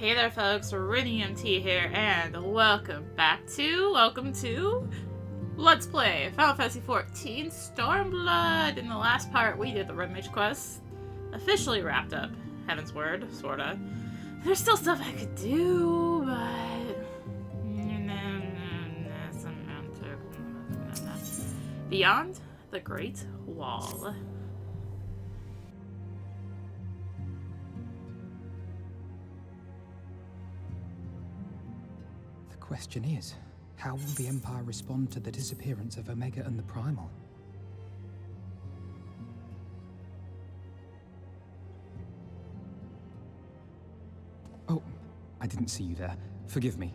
Hey there folks, rinimt here, and welcome to Let's Play Final Fantasy XIV Stormblood! In the last part, we did the rinimt quest. Officially wrapped up. Heaven's Word, sorta. There's still stuff I could do, but... Beyond the Great Wall. The question is, how will the Empire respond to the disappearance of Omega and the Primal? Oh, I didn't see you there. Forgive me.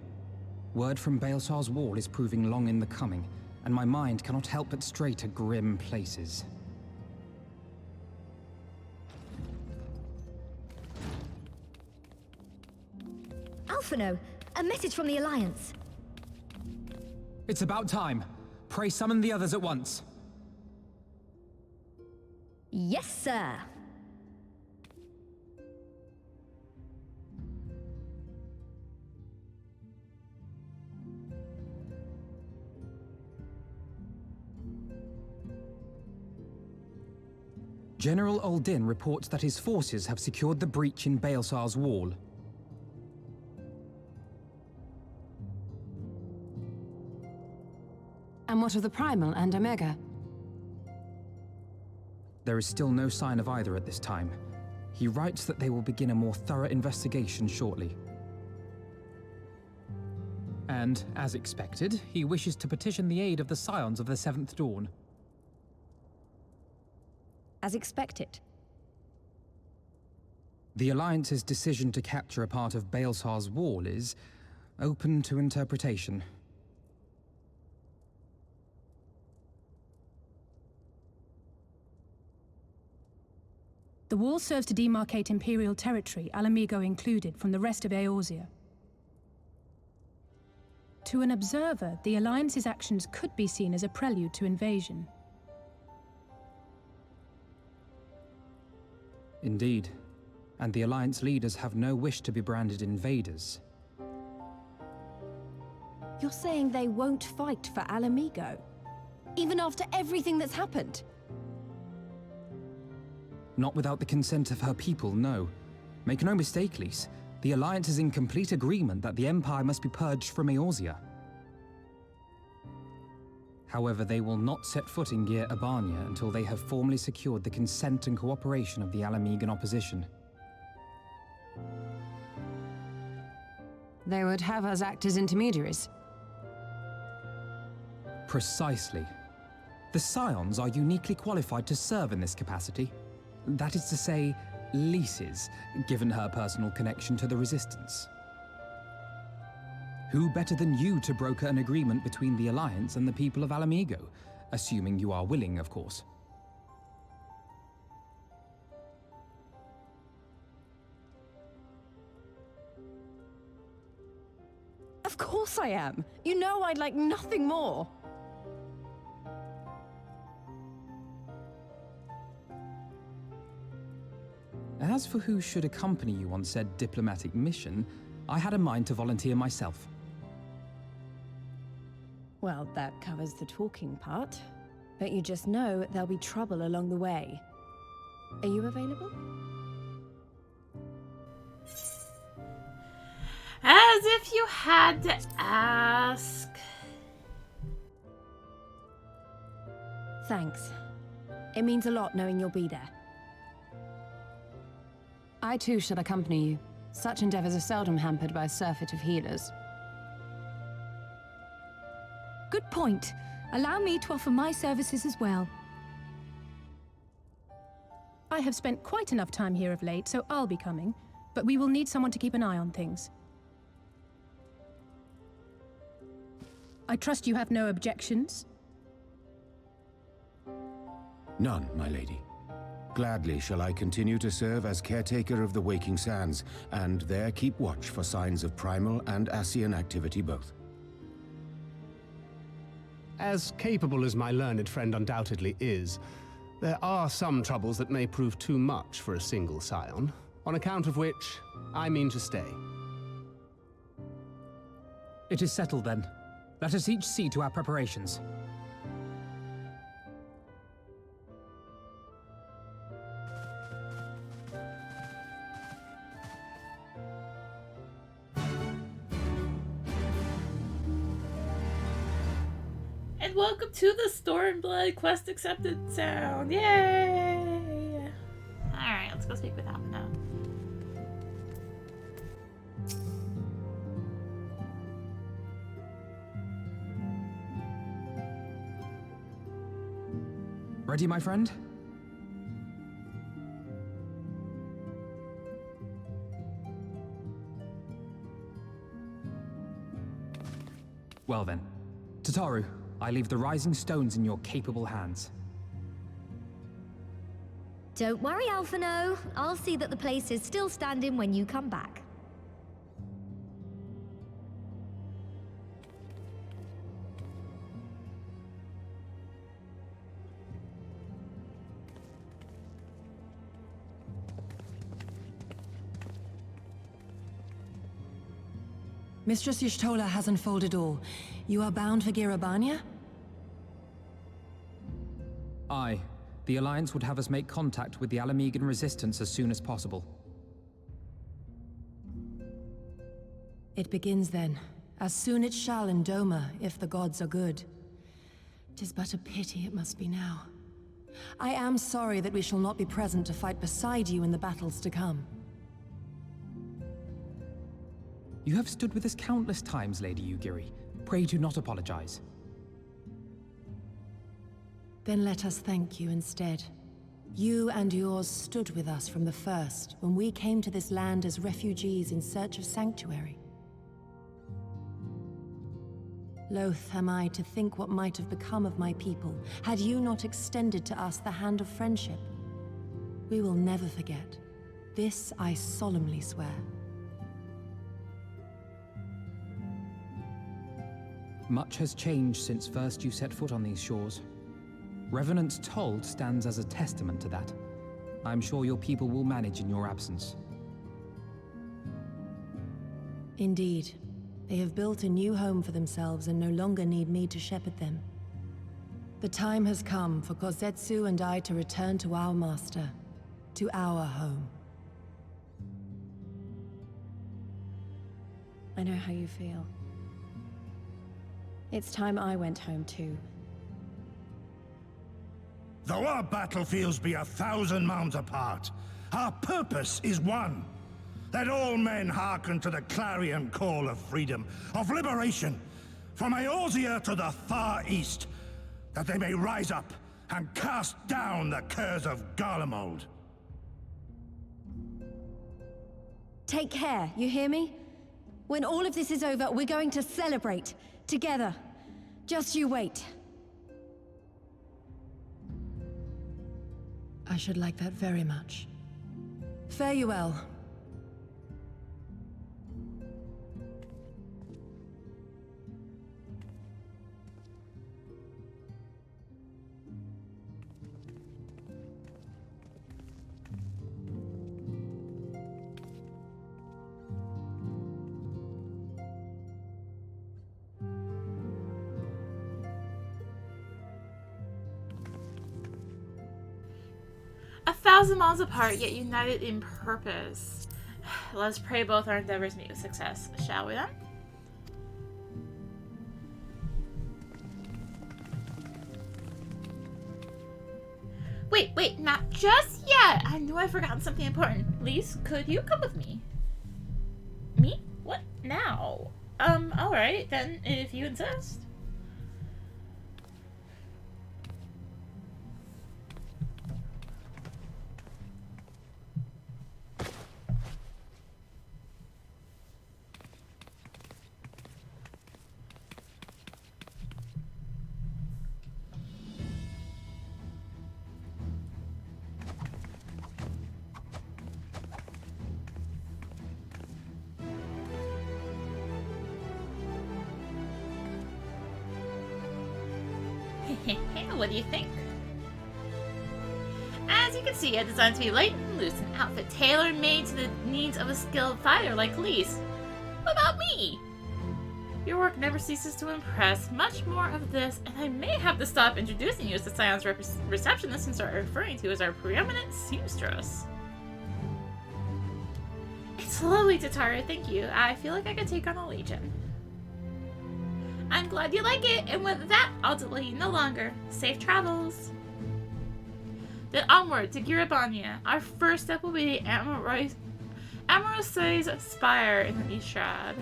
Word from Baelsar's wall is proving long in the coming, and my mind cannot help but stray to grim places. Alphino, a message from the Alliance. It's about time. Pray summon the others at once. Yes, sir. General Uldin reports that his forces have secured the breach in Baelsar's wall. And what of the Primal and Omega? There is still no sign of either at this time. He writes that they will begin a more thorough investigation shortly. And, as expected, he wishes to petition the aid of the Scions of the Seventh Dawn. As expected. The Alliance's decision to capture a part of Baelsar's wall is open to interpretation. The wall serves to demarcate Imperial territory, Alamigo included, from the rest of Eorzea. To an observer, the Alliance's actions could be seen as a prelude to invasion. Indeed. And the Alliance leaders have no wish to be branded invaders. You're saying they won't fight for Alamigo? Even after everything that's happened? Not without the consent of her people, no. Make no mistake, Lise. The Alliance is in complete agreement that the Empire must be purged from Eorzea. However, they will not set foot in Gyr Abania until they have formally secured the consent and cooperation of the Alamigan opposition. They would have us act as intermediaries. Precisely. The Scions are uniquely qualified to serve in this capacity. That is to say, Lise's, given her personal connection to the Resistance. Who better than you to broker an agreement between the Alliance and the people of Alamigo? Assuming you are willing, of course. Of course I am. You know I'd like nothing more. As for who should accompany you on said diplomatic mission, I had a mind to volunteer myself. Well, that covers the talking part. But you just know there'll be trouble along the way. Are you available? As if you had to ask. Thanks. It means a lot knowing you'll be there. I too shall accompany you. Such endeavors are seldom hampered by a surfeit of healers. Good point. Allow me to offer my services as well. I have spent quite enough time here of late, so I'll be coming, but we will need someone to keep an eye on things. I trust you have no objections? None, my lady. Gladly shall I continue to serve as caretaker of the Waking Sands, and there keep watch for signs of Primal and Ascian activity both. As capable as my learned friend undoubtedly is, there are some troubles that may prove too much for a single scion, on account of which I mean to stay. It is settled then. Let us each see to our preparations. And welcome to the Stormblood quest accepted sound. Yay! Alright, let's go speak with Alpha now. Ready, my friend? Well then, Tataru, I leave the rising stones in your capable hands. Don't worry, Alphino. I'll see that the place is still standing when you come back. Mistress Y'shtola has unfolded all. You are bound for Girabania? Aye. The Alliance would have us make contact with the Alamegan resistance as soon as possible. It begins then. As soon it shall in Doma, if the gods are good. 'Tis but a pity it must be now. I am sorry that we shall not be present to fight beside you in the battles to come. You have stood with us countless times, Lady Yugiri. Pray do not apologize. Then let us thank you instead. You and yours stood with us from the first, when we came to this land as refugees in search of sanctuary. Loath am I to think what might have become of my people, had you not extended to us the hand of friendship. We will never forget. This I solemnly swear. Much has changed since first you set foot on these shores. Revenant's Toll stands as a testament to that. I'm sure your people will manage in your absence. Indeed. They have built a new home for themselves and no longer need me to shepherd them. The time has come for Kozetsu and I to return to our master, to our home. I know how you feel. It's time I went home too. Though our battlefields be 1,000 mounds apart, our purpose is one. Let all men hearken to the clarion call of freedom, of liberation, from Eorzea to the far east, that they may rise up and cast down the curse of Garlemald. Take care, you hear me? When all of this is over, we're going to celebrate. Together. Just you wait. I should like that very much. Fare you well. A 1,000 miles apart, yet united in purpose. Let's pray both our endeavors meet with success, shall we then? Wait, not just yet! I knew I'd forgotten something important. Lise, could you come with me? Me? What now? Alright, then, if you insist. What do you think? As you can see, I designed to be light and loose, an outfit tailor-made to the needs of a skilled fighter like Lise. What about me? Your work never ceases to impress. Much more of this, and I may have to stop introducing you as the Scion's receptionist and start referring to you as our preeminent seamstress. It's lovely, Tataru, thank you. I feel like I could take on a legion. I'm glad you like it, and with that, I'll delay you no longer. Safe travels. Then onward to Girabania. Our first step will be the Amorose's Spire in the East Shroud.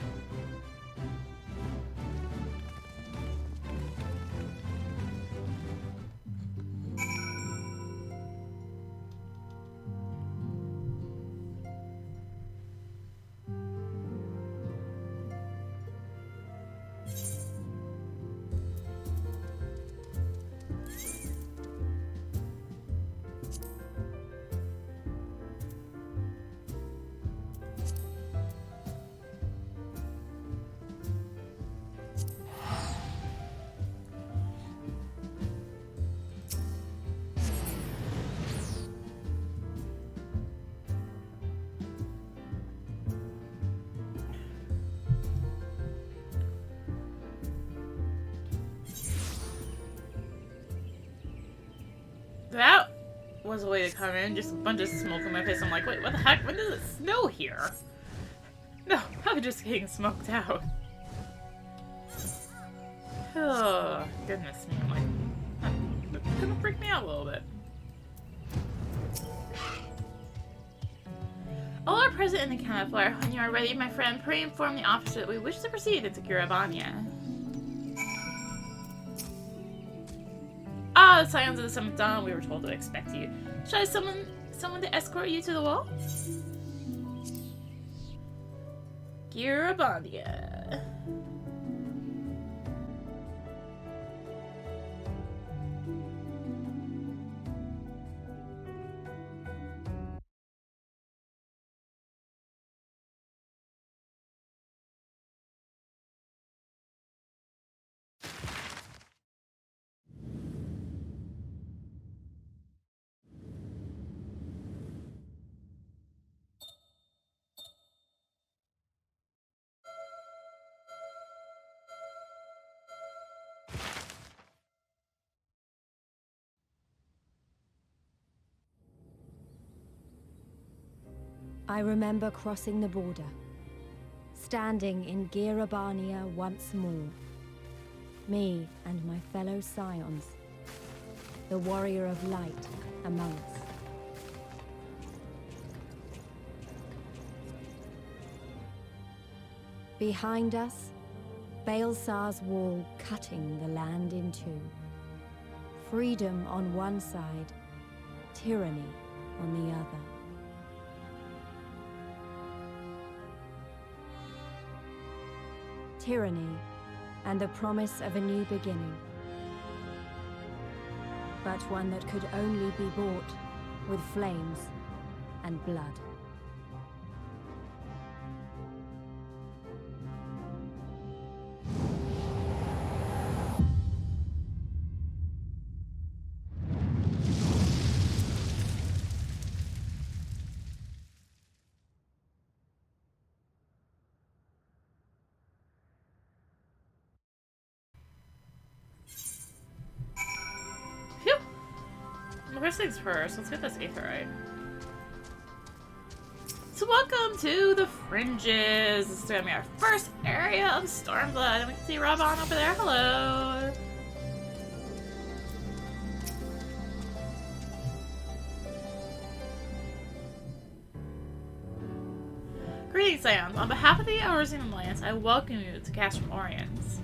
That was a way to come in, just a bunch of smoke in my face. I'm like, wait, what the heck? When does it snow here? No, I'm just getting smoked out. Oh, goodness me. I'm like, it's gonna freak me out a little bit. All are present in the camouflage. When you are ready, my friend, pray inform the officer that we wish to proceed into Girabania. Ah, the Scions of the Seventh Dawn, we were told to expect you. Shall I summon someone to escort you to the wall? Girabania. I remember crossing the border, standing in Girabania once more. Me and my fellow Scions, the warrior of light among us. Behind us, Baelsar's wall cutting the land in two. Freedom on one side, tyranny on the other. Tyranny and the promise of a new beginning. But one that could only be bought with flames and blood. First things first, let's get this aetherite. So welcome to the Fringes. This is going to be our first area of Stormblood. And we can see Robon over there. Hello. Greetings, Scions. On behalf of the Eorzean Alliance, I welcome you to Castrum Oriens.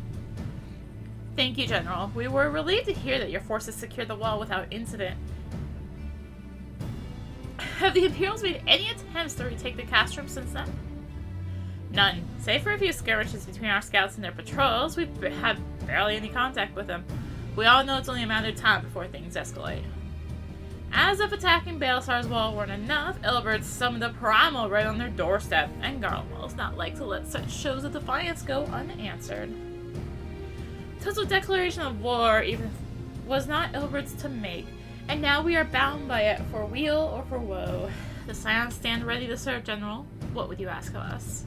Thank you, General. We were relieved to hear that your forces secured the wall without incident. Have the Imperials made any attempts to retake the Castrum since then? None. Save for a few skirmishes between our scouts and their patrols, we've had barely any contact with them. We all know it's only a matter of time before things escalate. As if attacking Baelsar's wall weren't enough, Ilberd summoned a primal right on their doorstep, and Garlemald's not like to let such shows of defiance go unanswered. Total declaration of war even was not Ilberd's to make, and now we are bound by it for weal or for woe. The Scions stand ready to serve, General. What would you ask of us?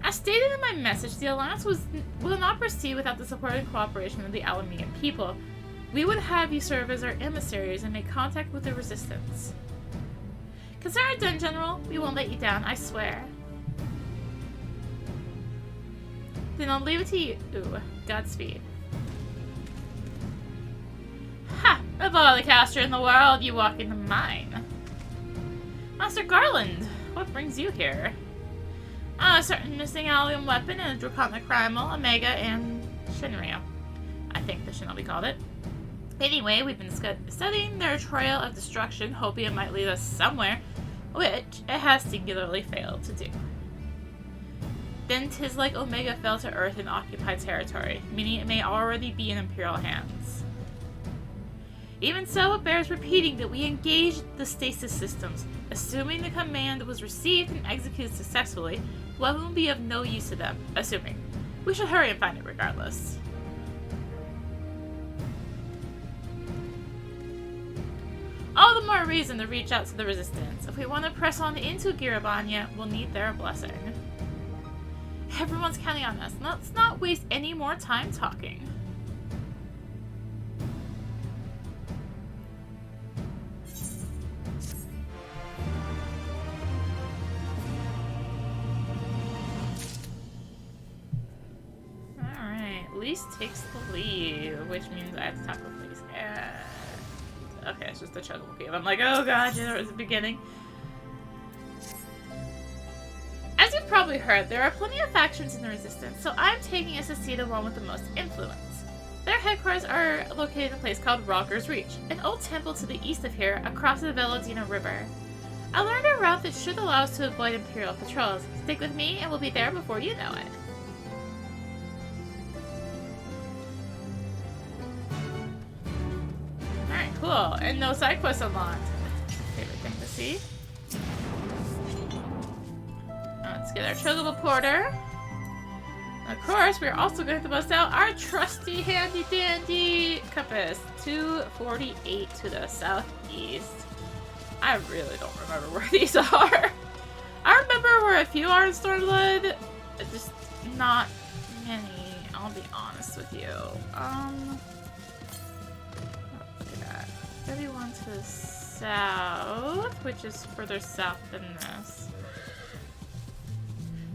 As stated in my message, the Alliance will not proceed without the support and cooperation of the Alamean people. We would have you serve as our emissaries and make contact with the Resistance. Consider it done, General. We won't let you down, I swear. Then I'll leave it to you. Ooh, Godspeed. Ha! Of all the caster in the world, you walk into mine. Master Garland, what brings you here? A certain missing alien weapon and a draconic primal, Omega, and Shinryu. I think the Shinobi called it. Anyway, we've been studying their trail of destruction, hoping it might lead us somewhere, which it has singularly failed to do. Then 'tis like Omega fell to Earth in occupied territory, meaning it may already be in Imperial hands. Even so, it bears repeating that we engaged the stasis systems. Assuming the command was received and executed successfully, what will be of no use to them? Assuming. We should hurry and find it regardless. All the more reason to reach out to the Resistance. If we want to press on into Girabania, we'll need their blessing. Everyone's counting on us. Let's not waste any more time talking. Lise takes the lead, which means I have to talk with Lise. Okay, it's just the chocobo cave. I'm like, oh god, yeah, it was the beginning. As you've probably heard, there are plenty of factions in the Resistance, so I'm taking us to see the one with the most influence. Their headquarters are located in a place called Rocker's Reach, an old temple to the east of here, across the Velodina River. I learned a route that should allow us to avoid Imperial patrols. Stick with me, and we'll be there before you know it. Alright, cool. And no side quests unlocked. Favorite thing to see. Let's get our Chocobo Porter. Of course, we're also going to bust out our trusty handy-dandy compass. 248 to the southeast. I really don't remember where these are. I remember where a few are in Stormblood, just not many, I'll be honest with you. Look at that. 31 to the south, which is further south than this.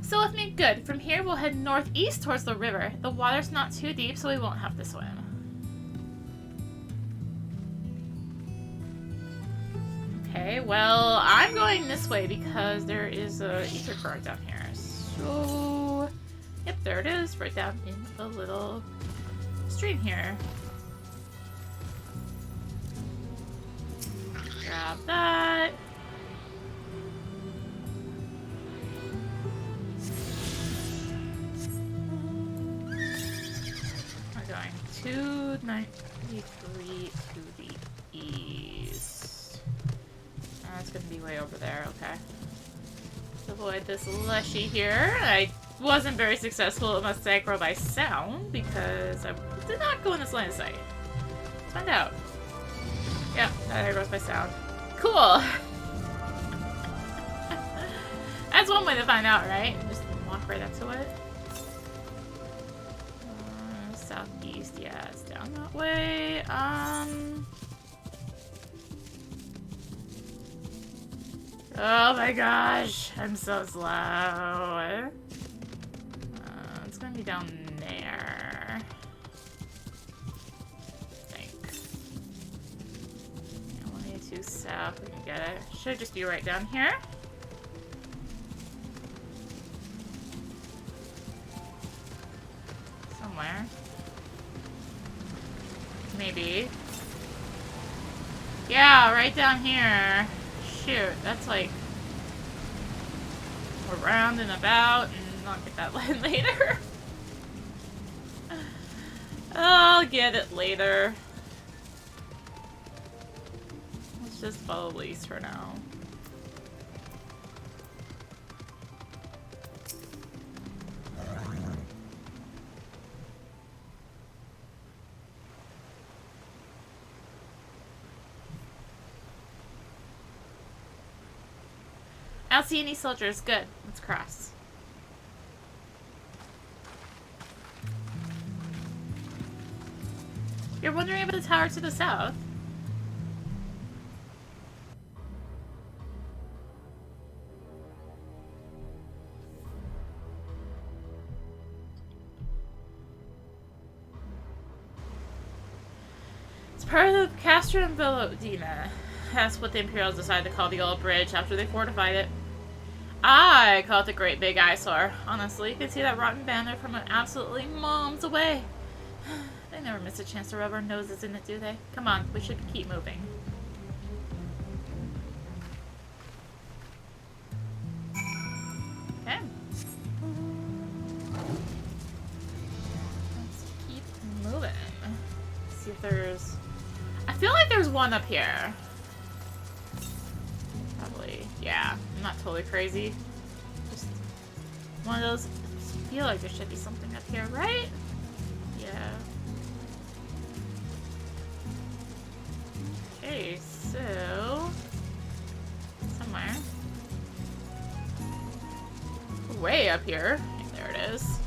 So with me, good. From here, we'll head northeast towards the river. The water's not too deep, so we won't have to swim. Okay, well, I'm going this way because there is a ether current down here. So, yep, there it is, right down in the little stream here. Grab that. We're going 293 to the east. It's gonna be way over there, okay. Let's avoid this lushy here. I wasn't very successful at Massacro by sound because I did not go in this line of sight. Let's find out. Yeah, there goes by sound. Cool! That's one way to find out, right? Just walk right up to it. Southeast, yeah, it's down that way. Oh my gosh, I'm so slow. It's gonna be down there. I think. Yeah, 182 south, we can get it. Should just be right down here. Somewhere. Maybe. Yeah, right down here. Shoot, that's like around and about, and I'll get that later. I'll get it later. Let's just follow Lise for now. I don't see any soldiers. Good. Let's cross. You're wondering about the tower to the south? It's part of the Castrum Velodina. That's what the Imperials decided to call the old bridge after they fortified it. I call it the Great Big Eyesore. Honestly, you can see that rotten banner from an absolutely mom's away. They never miss a chance to rub our noses in it, do they? Come on, we should keep moving. Okay. Let's keep moving. See if there's... I feel like there's one up here. Probably. Yeah, I'm not totally crazy. Just one of those... I feel like there should be something up here, right? Yeah. Okay, so... somewhere. Way up here. There it is.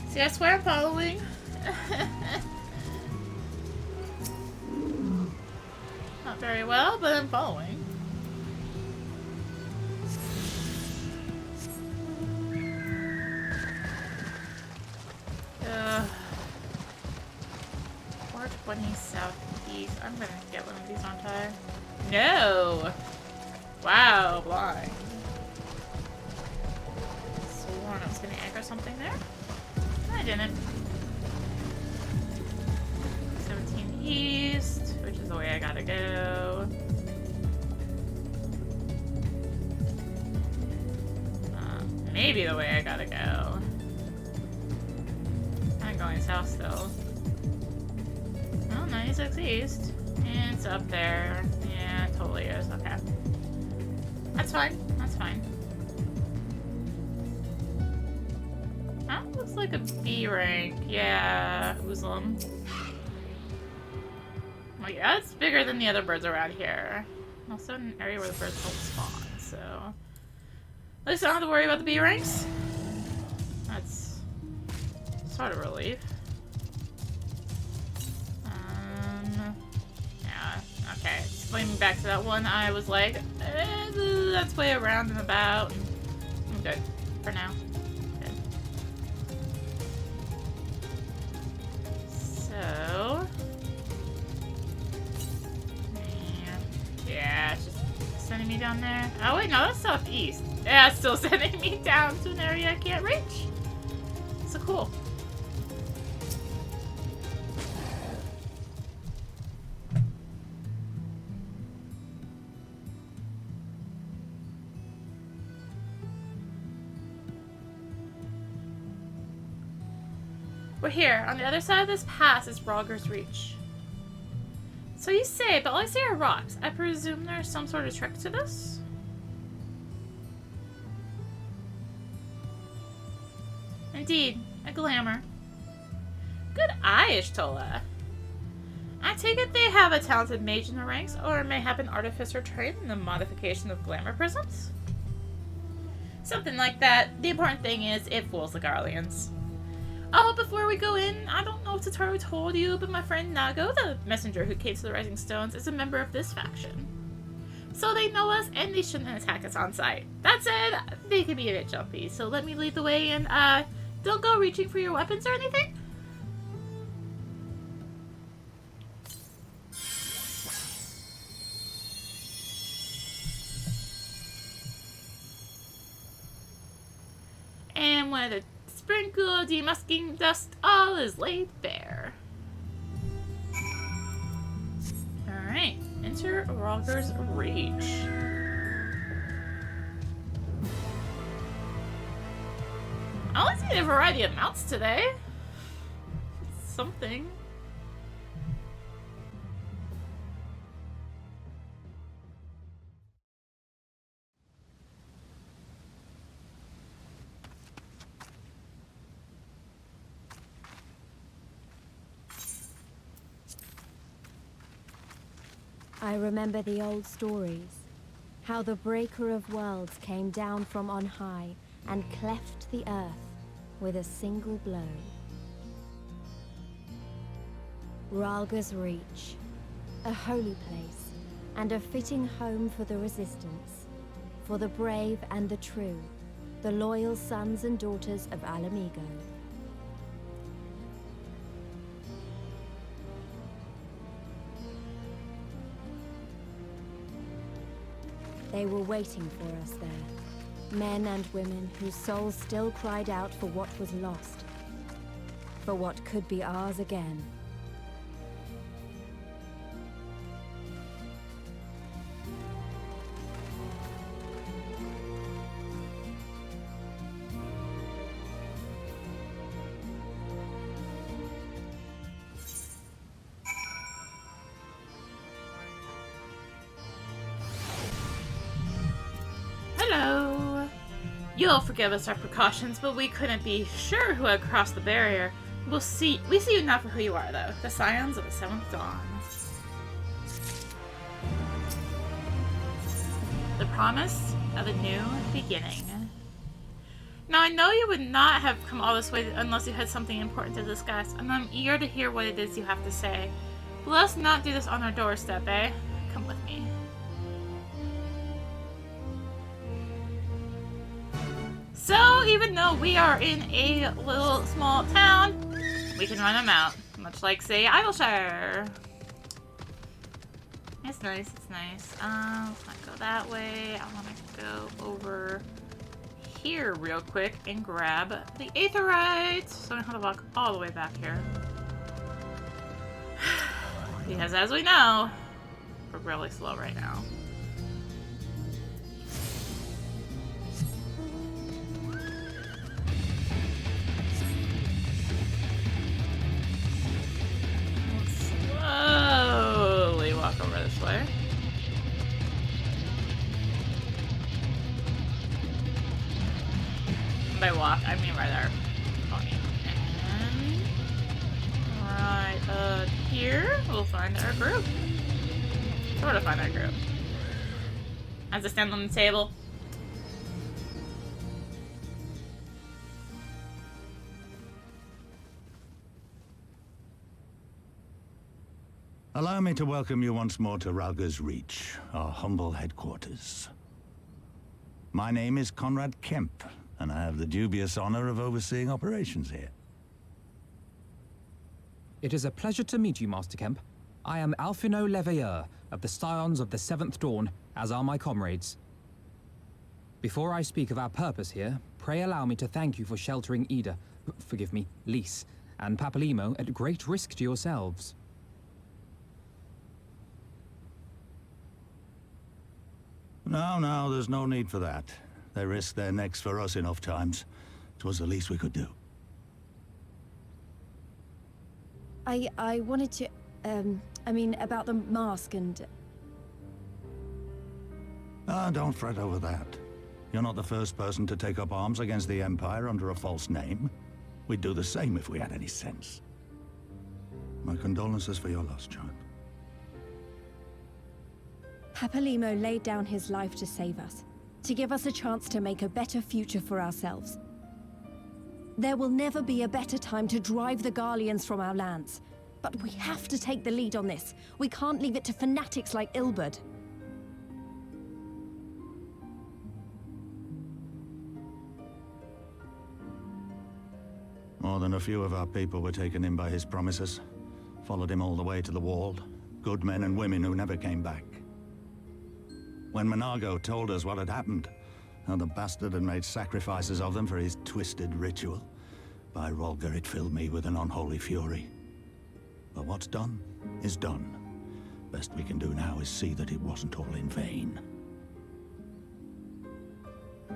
See, I swear I'm following. Not very well, but I'm following. Uh, 420 southeast. I'm gonna get one of these, aren't I? No! Wow, blind. Sworn I was gonna anchor something there. I didn't. 17 east, which is the way I gotta go. Maybe the way I gotta go. I'm going south still. Oh, 96 east. And it's up there. Yeah, it totally is. Okay. That's fine. That's fine. That looks like a B rank. Yeah, Uzlam. Oh yeah, it's bigger than the other birds around here. Also in an area where the birds don't spawn, so... At least I don't have to worry about the B ranks. That's sort of a relief. Yeah, okay. Explaining back to that one, I was like, that's way around and about. I'm good for now. Good. So... yeah, it's just sending me down there. Oh wait, no, that's southeast. Yeah, it's still sending me down to an area I can't reach. So cool. We're here. On the other side of this pass is Brogger's Reach. So you say, but all I see are rocks. I presume there's some sort of trick to this? Indeed, a glamour. Good eye, Ishtola. I take it they have a talented mage in the ranks, or mayhap an artificer trained in the modification of glamour prisms? Something like that. The important thing is, it fools the Garleans. Oh, before we go in, I don't know if Tataru told you, but my friend Nago, the messenger who came to the Rising Stones, is a member of this faction. So they know us, and they shouldn't attack us on sight. That said, they can be a bit jumpy, so let me lead the way, and, don't go reaching for your weapons or anything? And when the sprinkle of demusking dust, all is laid bare. Alright, enter Brogger's Reach. I only see a variety of mounts today. Something. I remember the old stories. How the Breaker of Worlds came down from on high and cleft the earth with a single blow. Ralga's Reach. A holy place, and a fitting home for the Resistance. For the brave and the true, the loyal sons and daughters of Alamigo. They were waiting for us there. Men and women whose souls still cried out for what was lost. For what could be ours again. Hello! You'll forgive us our precautions, but we couldn't be sure who had crossed the barrier. We see you now for who you are, though. The Scions of the Seventh Dawn. The promise of a new beginning. Now, I know you would not have come all this way unless you had something important to discuss, and I'm eager to hear what it is you have to say. But let's not do this on our doorstep, eh? Come with me. So, even though we are in a little small town, we can run them out. Much like, say, Idleshire. It's nice, it's nice. Let's not go that way. I want to go over here real quick and grab the Aetherite. So I don't have to walk all the way back here. Because as we know, we're really slow right now. Slowly walk over this way. By walk, I mean by there. And right here, we'll find our group. Sort of find our group. As I stand on the table. Allow me to welcome you once more to Ralga's Reach, our humble headquarters. My name is Conrad Kemp, and I have the dubious honor of overseeing operations here. It is a pleasure to meet you, Master Kemp. I am Alphino Leveilleur of the Scions of the Seventh Dawn, as are my comrades. Before I speak of our purpose here, pray allow me to thank you for sheltering Ida, forgive me, Lys, and Papalymo at great risk to yourselves. No, there's no need for that. They risked their necks for us enough times. It was the least we could do. I wanted to, I mean, about the mask and... Don't fret over that. You're not the first person to take up arms against the Empire under a false name. We'd do the same if we had any sense. My condolences for your loss, child. Papalymo laid down his life to save us, to give us a chance to make a better future for ourselves. There will never be a better time to drive the Garleans from our lands. But we have to take the lead on this. We can't leave it to fanatics like Ilberd. More than a few of our people were taken in by his promises. Followed him all the way to the wall. Good men and women who never came back. When Monago told us what had happened, how the bastard had made sacrifices of them for his twisted ritual, by Rolgar it filled me with an unholy fury. But what's done is done. Best we can do now is see that it wasn't all in vain.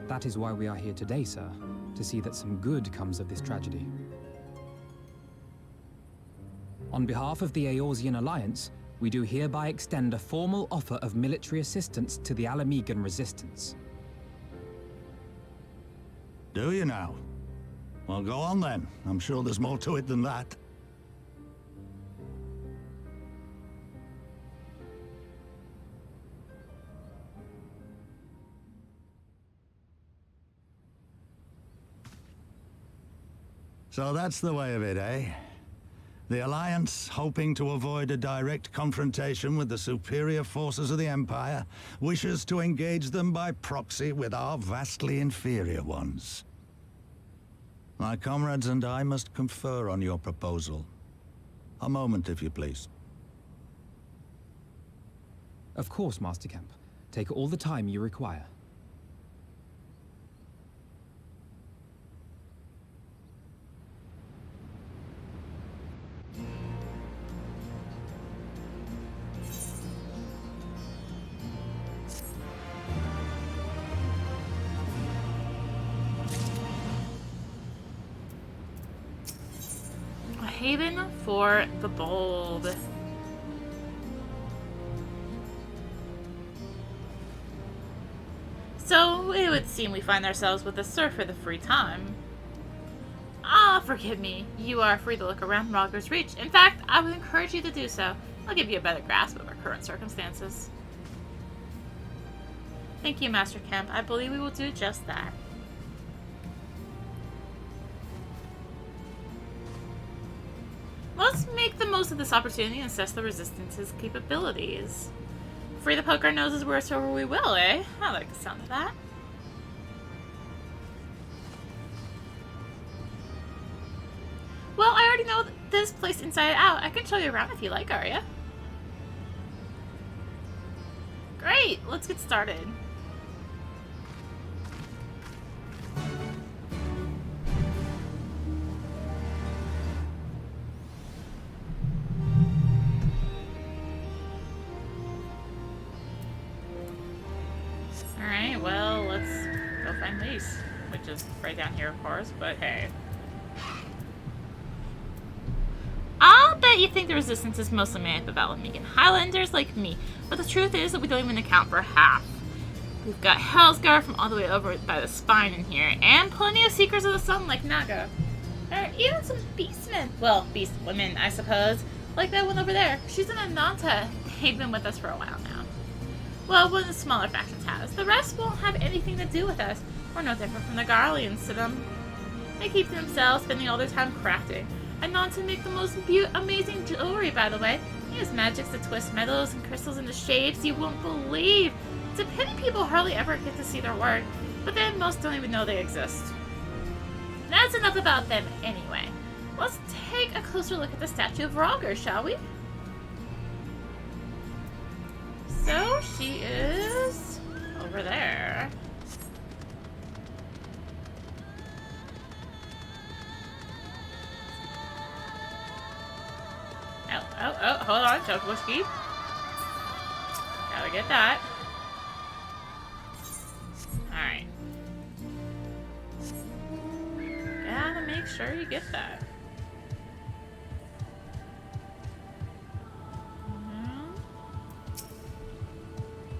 That is why we are here today, sir, to see that some good comes of this tragedy. On behalf of the Eorzean Alliance, we do hereby extend a formal offer of military assistance to the Alamigan resistance. Do you now? Well, go on then. I'm sure there's more to it than that. So that's the way of it, eh? The Alliance, hoping to avoid a direct confrontation with the superior forces of the Empire, wishes to engage them by proxy with our vastly inferior ones. My comrades and I must confer on your proposal. A moment, if you please. Of course, Master Kemp. Take all the time you require. A haven for the bold. So, it would seem we find ourselves with a surfer the free time. Ah, forgive me. You are free to look around Rogger's Reach. In fact, I would encourage you to do so. I'll give you a better grasp of our current circumstances. Thank you, Master Kemp. I believe we will do just that. Let's make the most of this opportunity and assess the Resistance's capabilities. Free to poke our noses wheresoever we will, eh? I like the sound of that. Well, I already know this place inside and out. I can show you around if you like, Arya. Great! Let's get started. Alright, well, let's go find Lise. Which is right down here, of course, but hey. I'll bet you think the Resistance is mostly made up of Alamegan Highlanders like me, but the truth is that we don't even account for half. We've got Hellsguard from all the way over by the spine in here, and plenty of Seekers of the Sun like Naga. There are even some beastmen, well, beast women, I suppose, like that one over there. She's an Ananta. They've been with us for a while now. Well, one of the smaller factions has. The rest won't have anything to do with us. We're no different from the Garleans to them. They keep to themselves, spending all their time crafting. And not to make the most amazing jewelry, by the way. They use magics to twist metals and crystals into shapes you won't believe. It's a pity people hardly ever get to see their work, but then most don't even know they exist. That's enough about them anyway. Let's take a closer look at the statue of Rogger, shall we? So, she is over there. Oh, hold on, choke whiskey. Gotta get that. Alright. Gotta make sure you get that.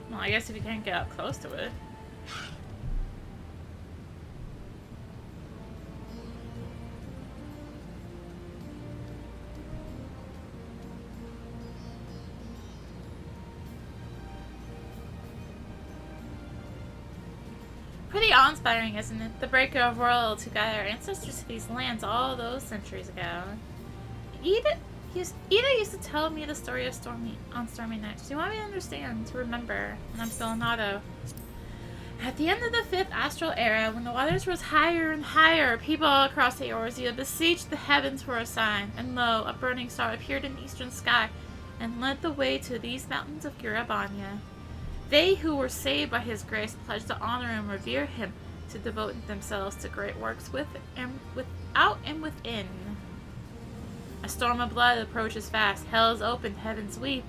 Well, I guess if you can't get up close to it. Pretty awe-inspiring, isn't it? The breaker of royalty got our ancestors to these lands all those centuries ago. Ida used to tell me the story of Stormy Nights. You want me to understand, to remember, and I'm still an auto. At the end of the 5th Astral Era, when the waters rose higher and higher, people all across the Eorzea besieged the heavens for a sign, and lo, a burning star appeared in the eastern sky, and led the way to these mountains of Girabania. They who were saved by his grace pledged to honor and revere him, to devote themselves to great works without and within. A storm of blood approaches fast, hell is opened, heavens weep,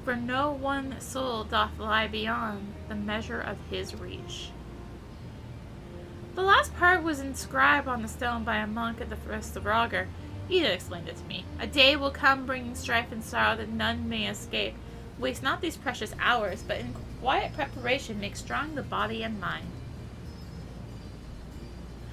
for no one soul doth lie beyond the measure of his reach. The last part was inscribed on the stone by a monk at the Rest of Rogger. Ida explained it to me. A day will come bringing strife and sorrow that none may escape. Waste not these precious hours, but in quiet preparation make strong the body and mind.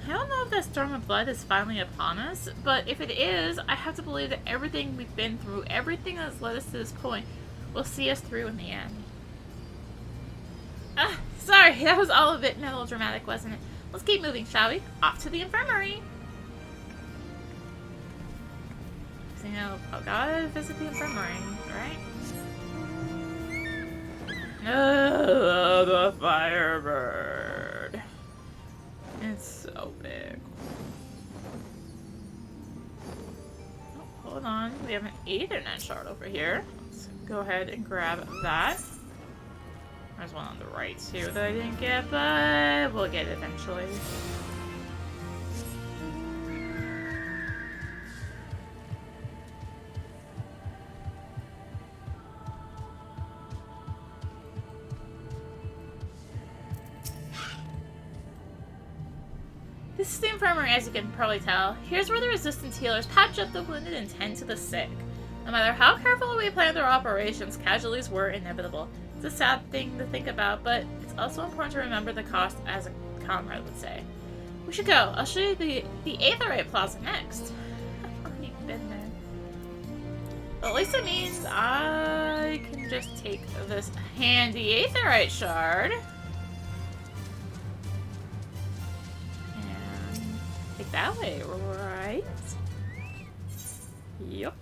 I don't know if that storm of blood is finally upon us, but if it is, I have to believe that everything we've been through, everything that has led us to this point, will see us through in the end. Sorry, that was all a bit melodramatic, wasn't it? Let's keep moving, shall we? Off to the infirmary! Is You know, I gotta visit the infirmary, right? Oh, the Firebird. It's so big. Oh, hold on. We have an Ethernet shard over here. Let's go ahead and grab that. There's one on the right too that I didn't get, but we'll get it eventually. This is the infirmary, as you can probably tell. Here's where the resistance healers patch up the wounded and tend to the sick. No matter how carefully we planned their operations, casualties were inevitable. It's a sad thing to think about, but it's also important to remember the cost, as a comrade would say. We should go. I'll show you the Aetherite Plaza next. I've already been there. Well, at least it means I can just take this handy Aetherite shard. Take that way, right? Yup.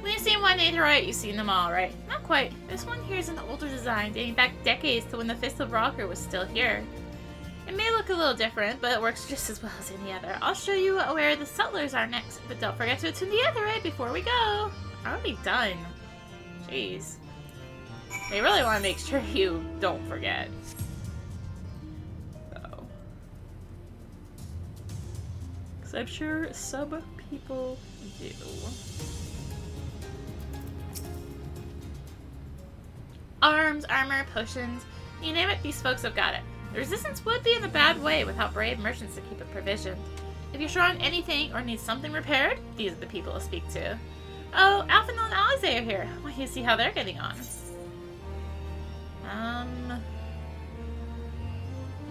When you've seen one Aetherite, you've seen them all, right? Not quite. This one here is an older design, dating back decades to when the Fist of Rocker was still here. It may look a little different, but it works just as well as any other. I'll show you where the settlers are next, but don't forget to attune the Aetherite before we go. I'm already done. Jeez. They really want to make sure you don't forget. So. Because I'm sure some people do. Arms, armor, potions, you name it, these folks have got it. The resistance would be in a bad way without brave merchants to keep it provisioned. If you're short on anything or need something repaired, these are the people to speak to. Oh, Alphanel and Alize are here. Why don't you see how they're getting on?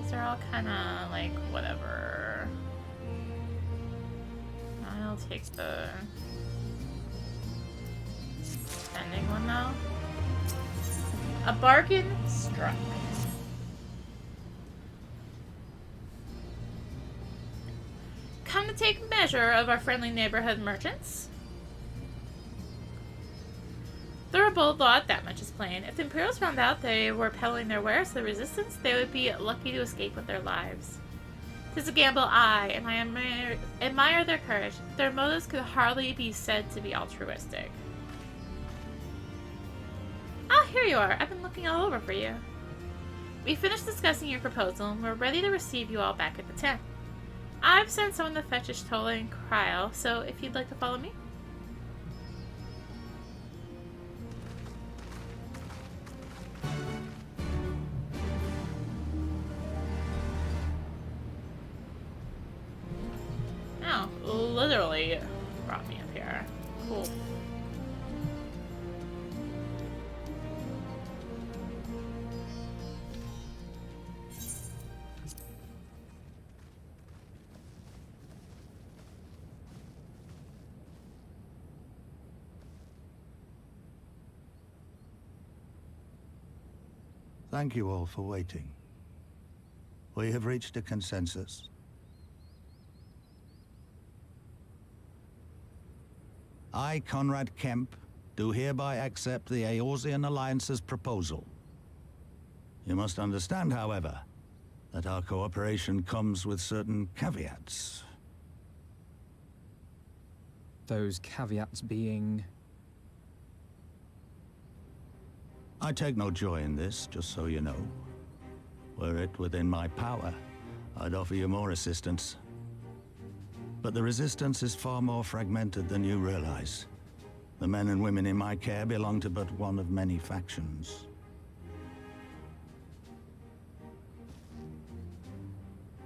These are all kind of like whatever. I'll take the spending one now. A bargain struck. Come to take measure of our friendly neighborhood merchants. They're a bold lot, that much is plain. If the Imperials found out they were peddling their wares to the Resistance, they would be lucky to escape with their lives. 'Tis a gamble and I admire their courage. Their motives could hardly be said to be altruistic. Ah, here you are. I've been looking all over for you. We finished discussing your proposal, and we're ready to receive you all back at the tent. I've sent someone to fetch Ishtola and Cryle, so if you'd like to follow me. Oh, literally brought me up here. Cool. Thank you all for waiting. We have reached a consensus. I, Conrad Kemp, do hereby accept the Eorzean Alliance's proposal. You must understand, however, that our cooperation comes with certain caveats. Those caveats being... I take no joy in this, just so you know. Were it within my power, I'd offer you more assistance. But the Resistance is far more fragmented than you realize. The men and women in my care belong to but one of many factions.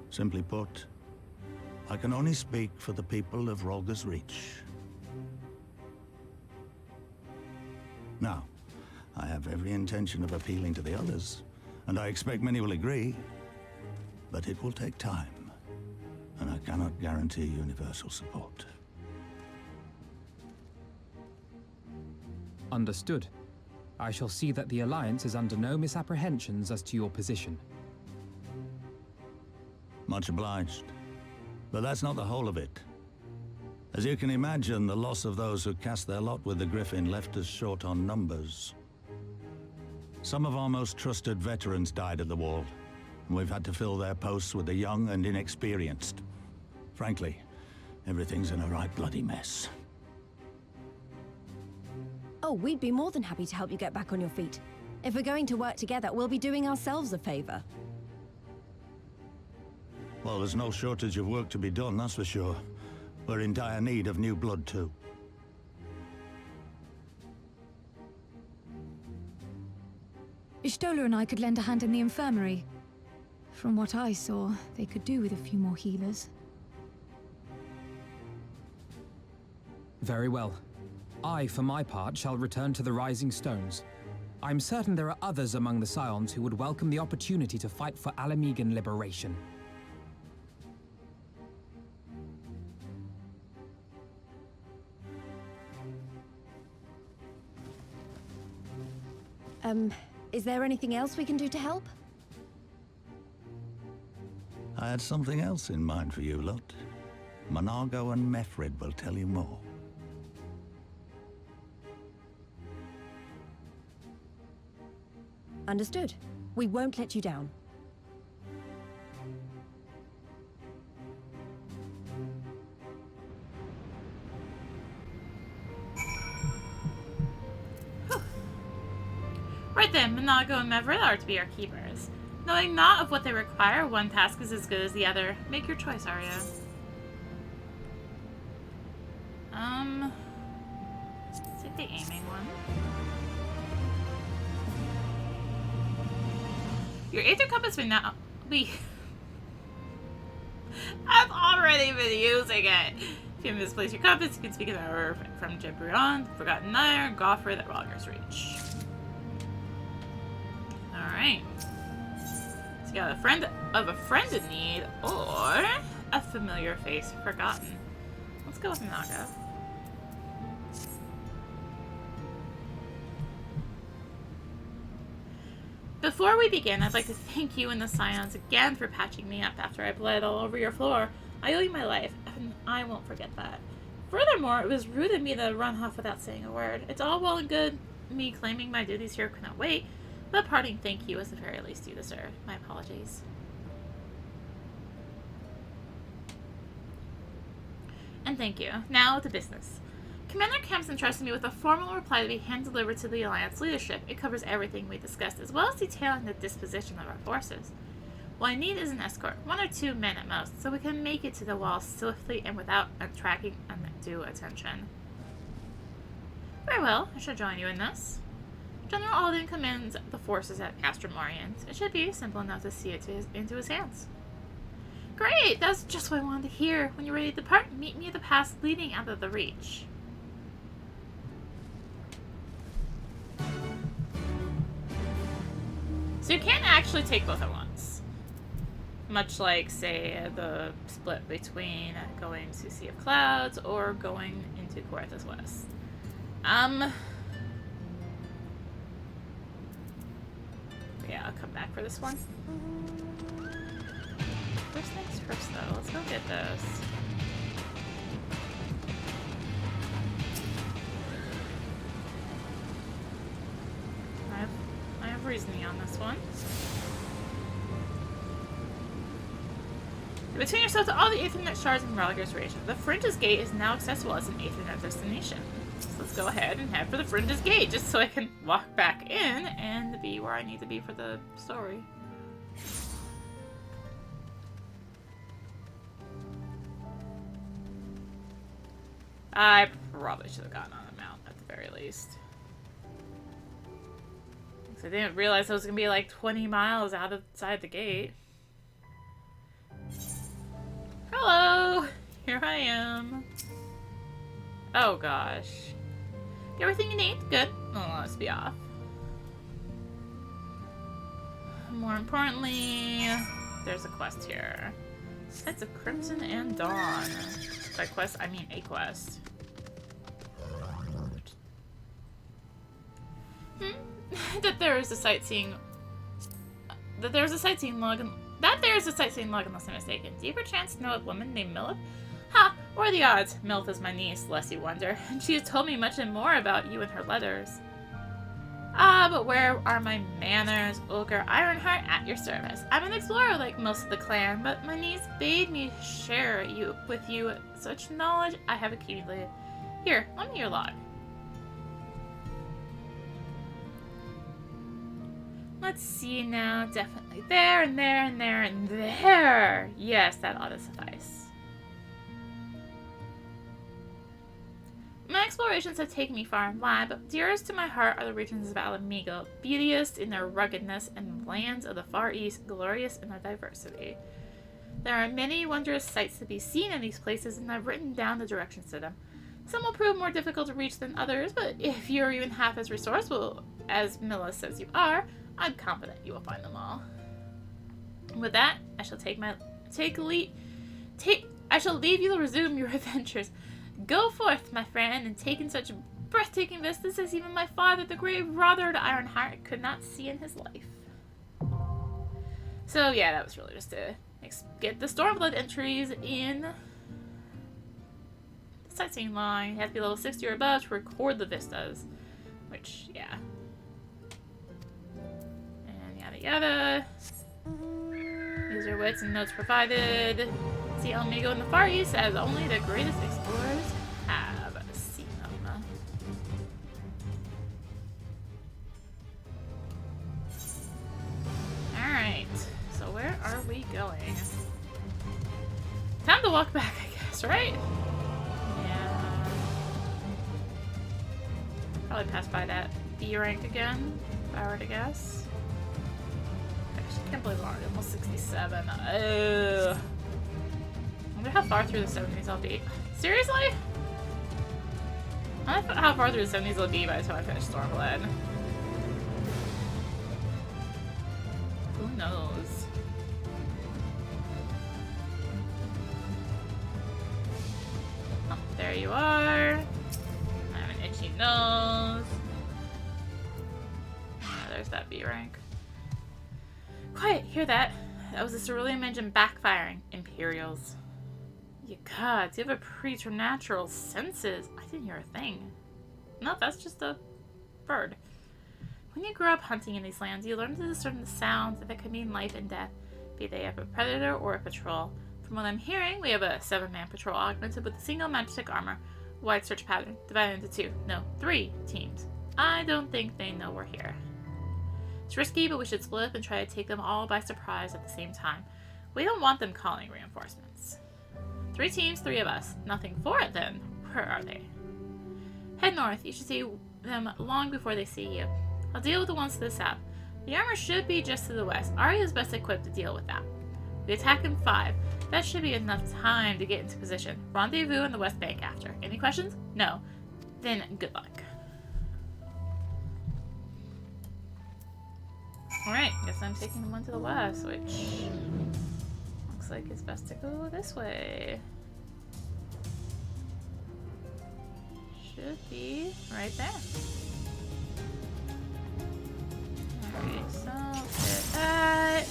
Simply put, I can only speak for the people of Rolga's Reach. Now, I have every intention of appealing to the others, and I expect many will agree, but it will take time, and I cannot guarantee universal support. Understood. I shall see that the Alliance is under no misapprehensions as to your position. Much obliged. But that's not the whole of it. As you can imagine, the loss of those who cast their lot with the Griffin left us short on numbers. Some of our most trusted veterans died at the wall, and we've had to fill their posts with the young and inexperienced. Frankly, everything's in a right bloody mess. Oh, we'd be more than happy to help you get back on your feet. If we're going to work together, we'll be doing ourselves a favor. Well, there's no shortage of work to be done, that's for sure. We're in dire need of new blood, too. Ishtola and I could lend a hand in the Infirmary. From what I saw, they could do with a few more healers. Very well. I, for my part, shall return to the Rising Stones. I'm certain there are others among the Scions who would welcome the opportunity to fight for Alamegan liberation. Is there anything else we can do to help? I had something else in mind for you, Lot. Monargo and Mefred will tell you more. Understood. We won't let you down. Right then, Monargo and Mefred are to be our keepers. Knowing not of what they require, one task is as good as the other. Make your choice, Arya. Let's take the aiming one. Your Aether Compass may now be... I've already been using it! If you misplace your compass, you can speak an hour from Jebrion, Forgotten Iron, Goffer, that Rogers reach. Alright. So you got a friend of a friend in need, or a familiar face forgotten. Let's go with Naga. Before we begin, I'd like to thank you and the Scions again for patching me up after I bled all over your floor. I owe you my life, and I won't forget that. Furthermore, it was rude of me to run off without saying a word. It's all well and good, me claiming my duties here cannot wait, but parting thank you is the very least you deserve. My apologies. And thank you. Now to business. Commander Kemp's entrusted me with a formal reply to be hand-delivered to the Alliance leadership. It covers everything we discussed, as well as detailing the disposition of our forces. What I need is an escort, 1 or 2 men at most, so we can make it to the wall swiftly and without attracting undue attention. Very well, I shall join you in this. General Alden commands the forces at Castrum Orient. It should be simple enough to see it into his hands. Great! That's just what I wanted to hear. When you're ready to depart, meet me at the pass leading out of the Reach. So you can't actually take both at once. Much like, say, the split between going to Sea of Clouds or going into Corythus West. Yeah, I'll come back for this one. First things first, though. Let's go get this. I have reasoning on this one. Between yourself to all the Aethernet shards in Ralgir's region, the Fringes Gate is now accessible as an Aethernet destination. So let's go ahead and head for the Fringes Gate, just so I can walk back in and be where I need to be for the story. I probably should have gotten on a mount at the very least. I didn't realize it was going to be like 20 miles outside the gate. Hello! Here I am. Oh gosh. Everything you need? Good. Oh, let's be off. More importantly, there's a quest here. Knights of Crimson and Dawn. By quest, I mean a quest. That there is a sightseeing log unless I'm mistaken. Do you perchance know a woman named Milith? Ha! What are the odds? Milith is my niece, lest you wonder, and she has told me much and more about you in her letters. Ah, but where are my manners, Ogre Ironheart, at your service? I'm an explorer like most of the clan, but my niece bade me share with you such knowledge I have accumulated. Here, lend me your log. Let's see now. Definitely there, and there, and there, and there. Yes, that ought to suffice. My explorations have taken me far and wide, but dearest to my heart are the regions of Alamigo, beauteous in their ruggedness, and the lands of the Far East, glorious in their diversity. There are many wondrous sights to be seen in these places, and I've written down the directions to them. Some will prove more difficult to reach than others, but if you're even half as resourceful as Milla says you are, I'm confident you will find them all. With that, I shall leave you to resume your adventures. Go forth, my friend, and take in such breathtaking vistas as even my father, the great Rothard Ironheart, could not see in his life. So yeah, that was really just to get the Stormblood entries in the sightseeing line. You have to be level 60 or above to record the vistas, which, yeah. And yada yada. User wits and notes provided. See Alamigo in the Far East as only the greatest explorers have seen them. Alright, so where are we going? Time to walk back, I guess, right? Yeah. Probably pass by that B rank again, if I were to guess. I can't believe I'm already almost 67. Ugh. I wonder how far through the 70s I'll be. Seriously? I don't know how far through the 70s I'll be by the time I finish Stormblood. Who knows? Oh, there you are. I have an itchy nose. Oh, there's that B rank. Quiet, hear that? That was the cerulean engine backfiring. Imperials. You gods, you have a preternatural senses. I didn't hear a thing. No, that's just a bird. When you grow up hunting in these lands, you learn to discern the sounds that could mean life and death, be they of a predator or a patrol. From what I'm hearing, we have a 7-man patrol augmented with a single magic armor, wide search pattern, divided into 3 teams. I don't think they know we're here. It's risky, but we should split up and try to take them all by surprise at the same time. We don't want them calling reinforcements. 3 teams, 3 of us. Nothing for it then. Where are they? Head north. You should see them long before they see you. I'll deal with the ones to the south. The armor should be just to the west. Arya is best equipped to deal with that. We attack in 5. That should be enough time to get into position. Rendezvous on the west bank after. Any questions? No. Then good luck. Alright, guess I'm taking the one to the west, which looks like it's best to go this way. Should be right there. Alright, so hit that.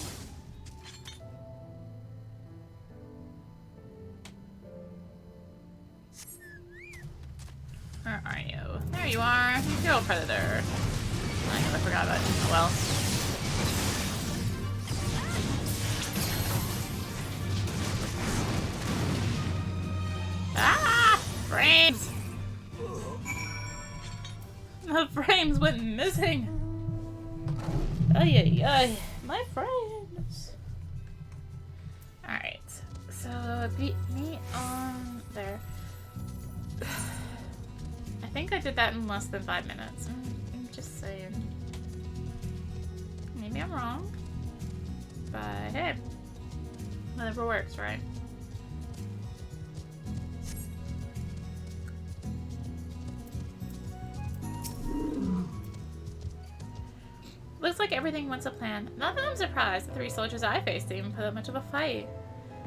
Where are you? There you are. Imperial Predator. I never forgot about you. Oh well. Ah! Frames! The frames went missing! Ay ay ay. My frames! Alright. So, beat me on there. I think I did that in less than 5 minutes. I'm just saying. Maybe I'm wrong. But hey. Whatever works, right? Looks like everything went to plan. Not that I'm surprised. The 3 soldiers I faced didn't even put up much of a fight.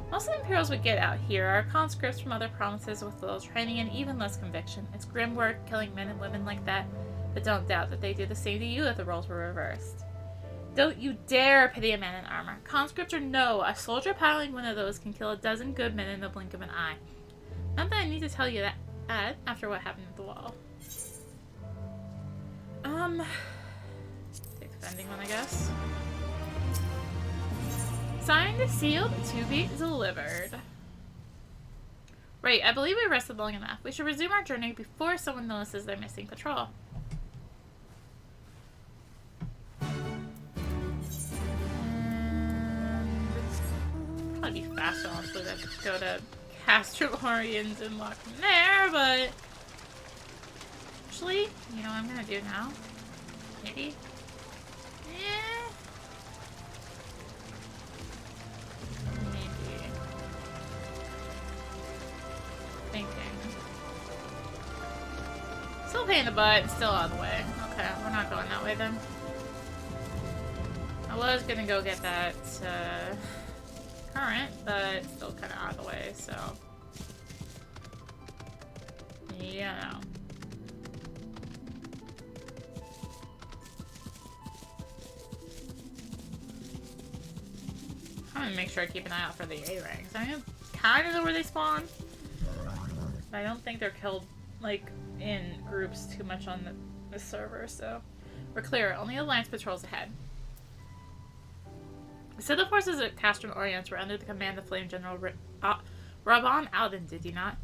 Most of the Imperials we get out here are conscripts from other provinces with little training and even less conviction. It's grim work, killing men and women like that. But don't doubt that they do the same to you if the roles were reversed. Don't you dare pity a man in armor. Conscript or no, a soldier piloting one of those can kill a dozen good men in the blink of an eye. Not that I need to tell you that after what happened at the wall. Take the vending one, I guess. Signed, sealed, to be delivered. Right, I believe we rested long enough. We should resume our journey before someone notices they're missing patrol. I'd be faster, honestly, to go to Castromorians and lock them there, but actually, you know what I'm gonna do now? Maybe? Yeah. Maybe. Thinking. Still pain in the butt and still out of the way. Okay, we're not going that way then. I was gonna go get that, current, but still kind of out of the way, so yeah. I'm gonna make sure I keep an eye out for the A-ranks. I mean, kind of know where they spawn, but I don't think they're killed like in groups too much on the server. So we're clear. Only Alliance patrols ahead. So the forces at Castrum Orients were under the command of Flame General Rabban Alden, did you not?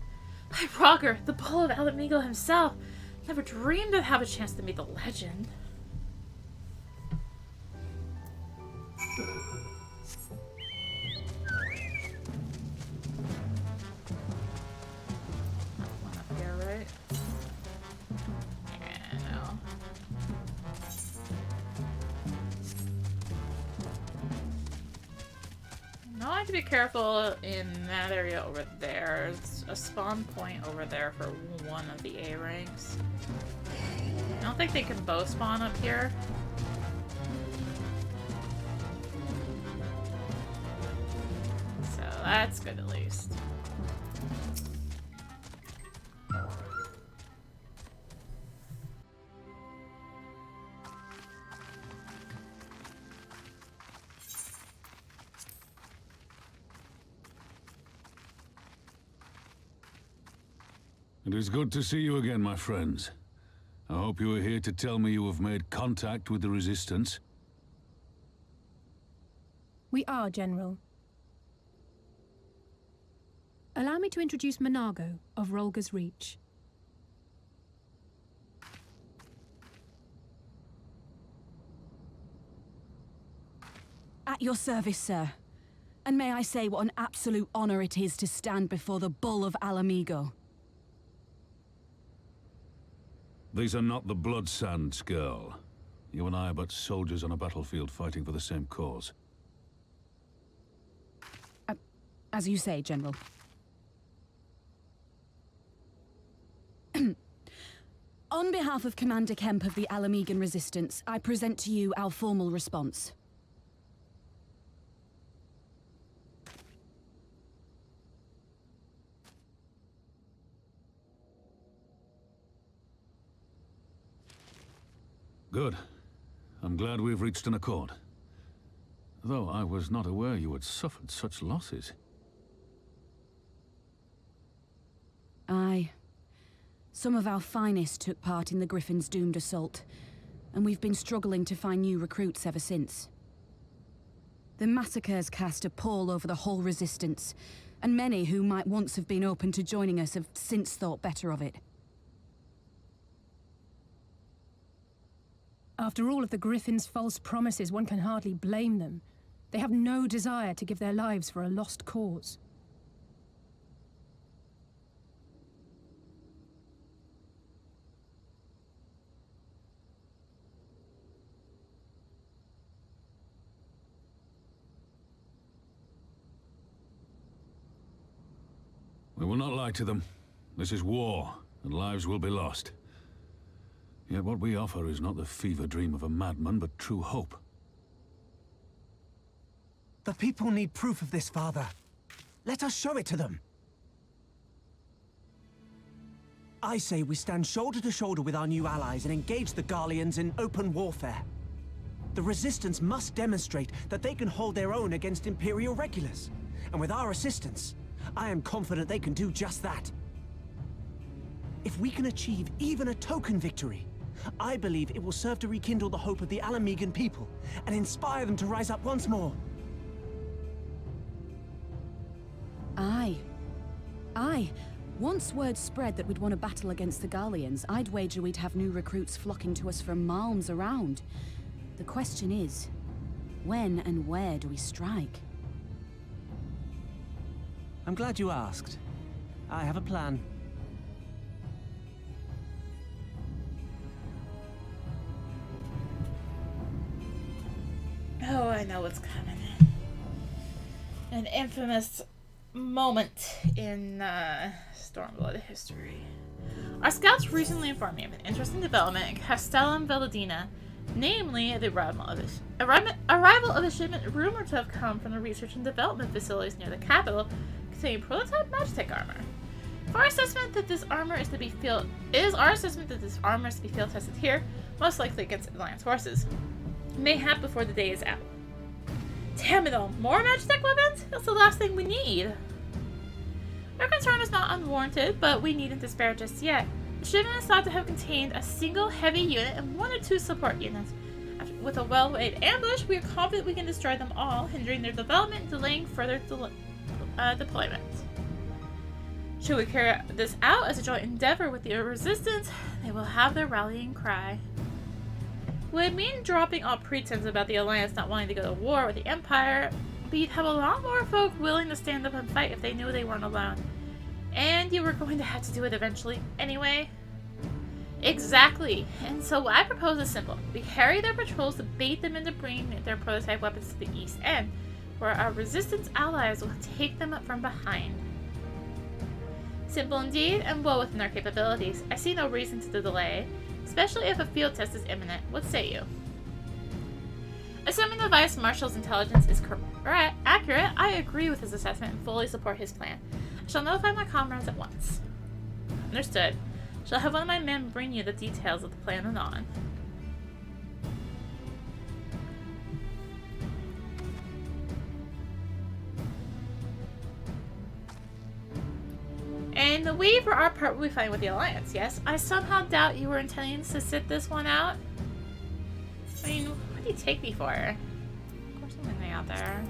My Roger, the Bull of Alamigo himself, never dreamed I'd have a chance to meet the legend. One up here, right? Yeah, no. I like to be careful in that area over there. There's a spawn point over there for one of the A ranks. I don't think they can both spawn up here. So that's good at least. It is good to see you again, my friends. I hope you are here to tell me you have made contact with the Resistance. We are, General. Allow me to introduce Monago of Rolga's Reach. At your service, sir. And may I say what an absolute honor it is to stand before the Bull of Alamigo. These are not the Blood Sands, girl. You and I are but soldiers on a battlefield fighting for the same cause. As you say, General. On behalf of Commander Kemp of the Alamigan Resistance, I present to you our formal response. Good. I'm glad we've reached an accord. Though I was not aware you had suffered such losses. Aye. Some of our finest took part in the Griffin's doomed assault, and we've been struggling to find new recruits ever since. The massacres cast a pall over the whole Resistance, and many who might once have been open to joining us have since thought better of it. After all of the Griffin's false promises, one can hardly blame them. They have no desire to give their lives for a lost cause. We will not lie to them. This is war, and lives will be lost. Yet what we offer is not the fever dream of a madman, but true hope. The people need proof of this, Father. Let us show it to them. I say we stand shoulder to shoulder with our new allies and engage the Garleans in open warfare. The Resistance must demonstrate that they can hold their own against Imperial regulars. And with our assistance, I am confident they can do just that. If we can achieve even a token victory, I believe it will serve to rekindle the hope of the Alamegan people and inspire them to rise up once more. Aye. Once word spread that we'd won a battle against the Garleans, I'd wager we'd have new recruits flocking to us from malms around. The question is, when and where do we strike? I'm glad you asked. I have a plan. Oh, I know what's coming. An infamous moment in Stormblood history. Our scouts recently informed me of an interesting development in Castellum Velladina, namely the arrival of a shipment rumored to have come from the research and development facilities near the capital, containing prototype Magitech armor. It is our assessment that this armor is to be field tested here, most likely against Alliance forces. Mayhap before the day is out. Damn it all, more Magitech weapons? That's the last thing we need. Our concern is not unwarranted, but we needn't despair just yet. The shipment is thought to have contained a single heavy unit and 1 or 2 support units. With a well-weighed ambush, we are confident we can destroy them all, hindering their development and delaying further deployment. Should we carry this out as a joint endeavor with the Resistance, they will have their rallying cry. Would mean dropping all pretense about the Alliance not wanting to go to war with the Empire, but you'd have a lot more folk willing to stand up and fight if they knew they weren't alone. And you were going to have to do it eventually anyway. Exactly. And so what I propose is simple. We harry their patrols to bait them into bringing their prototype weapons to the east end, where our Resistance allies will take them up from behind. Simple indeed, and well within our capabilities. I see no reason to delay, especially if a field test is imminent. What say you? Assuming the Vice Marshal's intelligence is accurate, I agree with his assessment and fully support his plan. I shall notify my comrades at once. Understood. Shall have one of my men bring you the details of the plan anon. And we, for our part, will be fighting with the Alliance, yes? I somehow doubt you were intending to sit this one out. I mean, what do you take me for? Of course I'm gonna be out there.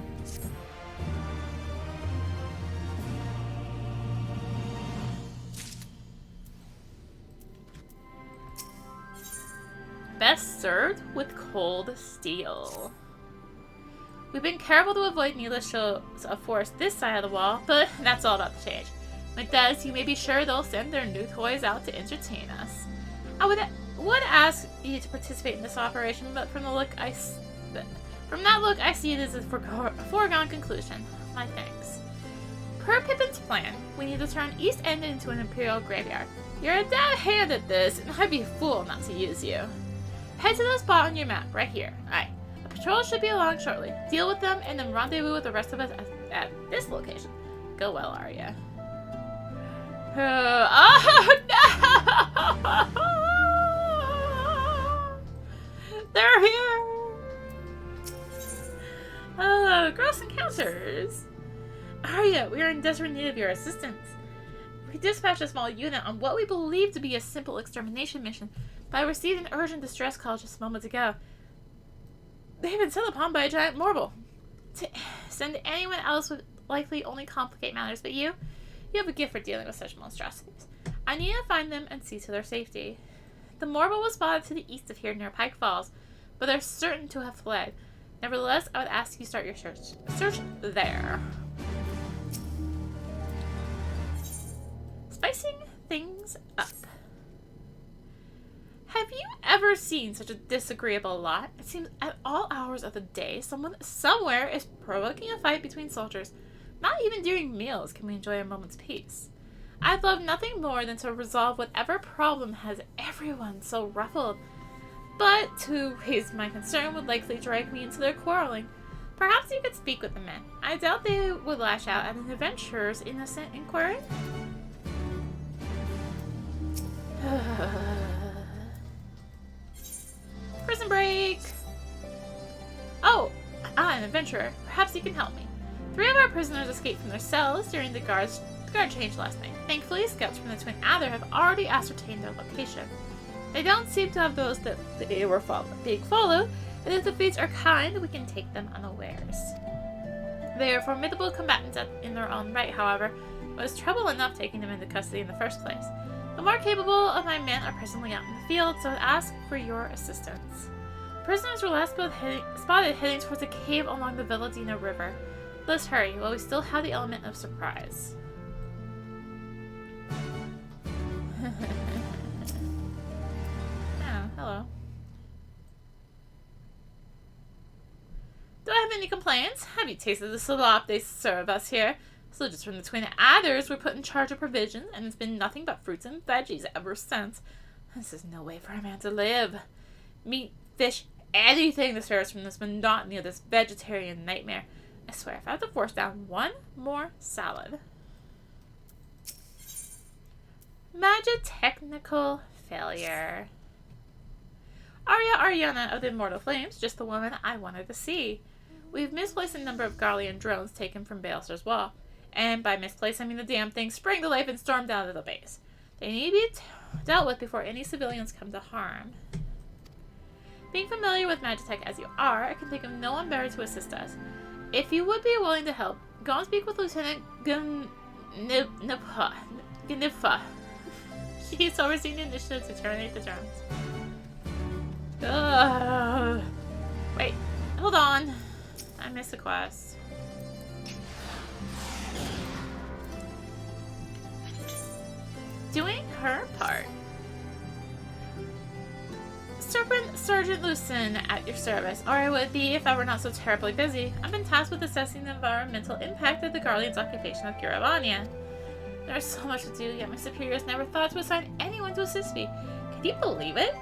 Best served with cold steel. We've been careful to avoid needless shows of force this side of the wall, but that's all about to change. When it does, you may be sure they'll send their new toys out to entertain us. I would ask you to participate in this operation, but from that look, I see it as a foregone conclusion. My thanks. Per Pippin's plan, we need to turn East End into an Imperial graveyard. You're a dab hand at this, and I'd be a fool not to use you. Head to the spot on your map, right here. Aye. A patrol should be along shortly. Deal with them, and then rendezvous with the rest of us at this location. Go well, Arya. Oh no! They're here! Oh, gross encounters! Arya, we are in desperate need of your assistance. We dispatched a small unit on what we believe to be a simple extermination mission, but I received an urgent distress call just moments ago. They have been set upon by a giant mortal. To send anyone else would likely only complicate matters, but you have a gift for dealing with such monstrosities. I need to find them and see to their safety. The mortal was spotted to the east of here near Pike Falls, but they're certain to have fled. Nevertheless, I would ask you start your search there. Spicing things up. Have you ever seen such a disagreeable lot? It seems at all hours of the day, someone somewhere is provoking a fight between soldiers. Not even during meals can we enjoy a moment's peace. I'd love nothing more than to resolve whatever problem has everyone so ruffled. But to raise my concern would likely drag me into their quarreling. Perhaps you could speak with the men. I doubt they would lash out at an adventurer's innocent inquiry. an adventurer. Perhaps you can help me. 3 of our prisoners escaped from their cells during the guard change last night. Thankfully, scouts from the Twin Adder have already ascertained their location. They don't seem to have those that they were being followed, and if the fates are kind, we can take them unawares. They are formidable combatants in their own right, however. It was trouble enough taking them into custody in the first place. The more capable of my men are presently out in the field, so I ask for your assistance. Prisoners were last spotted heading towards a cave along the Villadina River. Let's hurry, while we still have the element of surprise. Oh, hello. Do I have any complaints? Have you tasted the slop they serve us here? Soldiers from the Twin Adders were put in charge of provisions, and it's been nothing but fruits and veggies ever since. This is no way for a man to live. Meat, fish, anything that serves from this monotony of this vegetarian nightmare. I swear, if I have to force down one more salad. Magitechnical failure. Arya Ariana of the Immortal Flames, just the woman I wanted to see. We've misplaced a number of Garlean drones taken from Baelsar's Wall. And by misplaced, I mean the damn thing sprang to life and stormed out of the base. They need to be dealt with before any civilians come to harm. Being familiar with Magitech as you are, I can think of no one better to assist us. If you would be willing to help, go and speak with Lieutenant Gniffa. He's overseeing the initiative to terminate the drones. Wait, hold on. I missed a quest. Doing her part. Sergeant Lucen at your service, or I would be if I were not so terribly busy. I've been tasked with assessing the environmental impact of the Guardians' occupation of Giravania. There's so much to do, yet my superiors never thought to assign anyone to assist me. Can you believe it?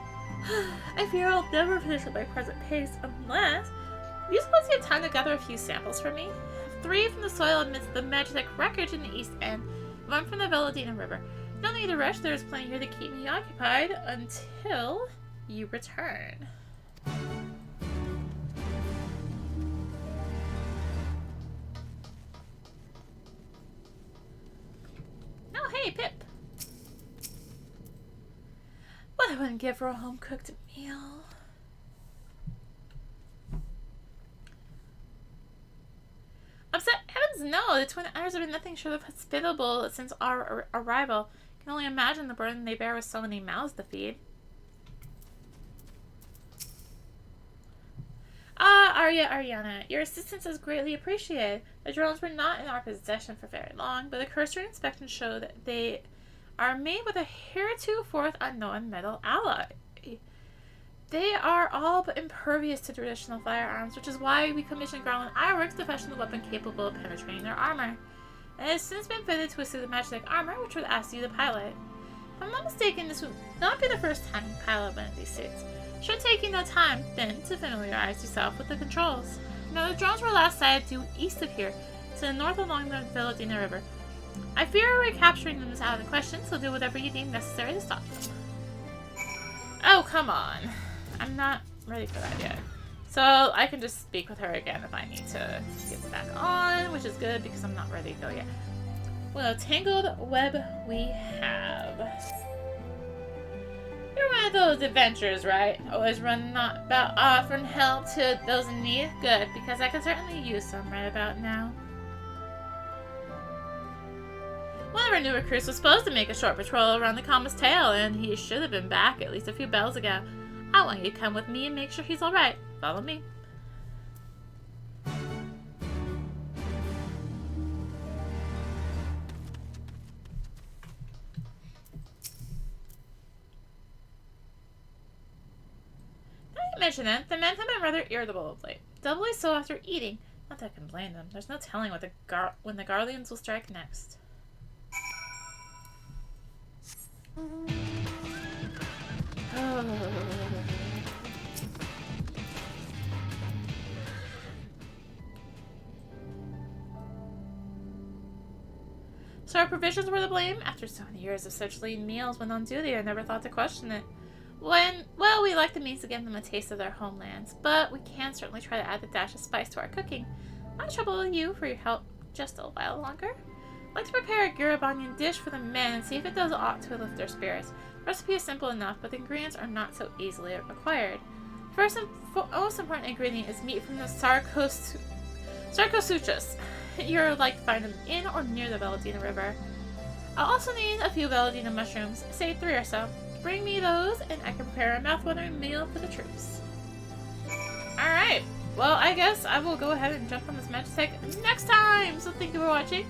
I fear I'll never finish at my present pace unless... Do you suppose you have time to gather a few samples for me? 3 from the soil amidst the Magitech wreckage in the East End, 1 from the Villadina River. Don't need to rush, there's plenty here to keep me occupied until you return. Oh, hey, Pip. What I wouldn't give for a home-cooked meal. Upset heavens no! The Twin Adders have been nothing short of hospitable since our arrival. Can only imagine the burden they bear with so many mouths to feed. Arya Ariana, your assistance is greatly appreciated. The drones were not in our possession for very long, but a cursory inspection showed that they are made with a heretofore unknown metal alloy. They are all but impervious to traditional firearms, which is why we commissioned Garland Ironworks to fashion a weapon capable of penetrating their armor. It has since been fitted to a suit of Magitech armor, which would ask you to pilot. If I'm not mistaken, this would not be the first time you pilot one of these suits. Should take you no time, then, to familiarize yourself with the controls. Now, the drones were last sighted due east of here, to the north along the Villadina River. I fear recapturing them is out of the question, so do whatever you deem necessary to stop them. Oh, come on. I'm not ready for that yet. So, I can just speak with her again if I need to get back on, which is good because I'm not ready to go yet. Well, Tangled Web we have. You're one of those adventurers, right? Always running about offering help to those in need? Good, because I could certainly use some right about now. One of our new recruits was supposed to make a short patrol around the Comet's tail, and he should have been back at least a few bells ago. I want you to come with me and make sure he's alright. Follow me. Mention it, the men have been rather irritable of late. Doubly so after eating. Not that I can blame them. There's no telling what when the Guardians will strike next. So our provisions were to blame? After so many years of such lean meals when on duty, I never thought to question it. Well, we like the means to give them a taste of their homelands, but we can certainly try to add a dash of spice to our cooking. Not trouble you for your help just a while longer. I'd like to prepare a Gurabanian dish for the men and see if it does aught to lift their spirits. The recipe is simple enough, but the ingredients are not so easily acquired. First and most important ingredient is meat from the Sarcosuchus. You're like to find them in or near the Veladina River. I'll also need a few Veladina mushrooms, say 3 or so. Bring me those, and I can prepare a mouth-watering meal for the troops. Alright, well, I guess I will go ahead and jump on this Magitech next time! So thank you for watching.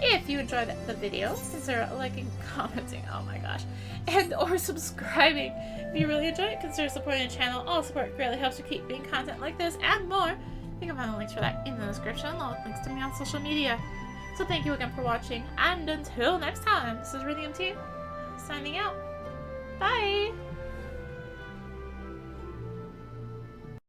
If you enjoyed the video, consider liking, commenting, oh my gosh, and or subscribing. If you really enjoy it, consider supporting the channel. All support greatly helps to keep doing content like this and more. You can find the links for that in the description, along with links to me on social media. So thank you again for watching, and until next time, this is rinimt, signing out. Bye!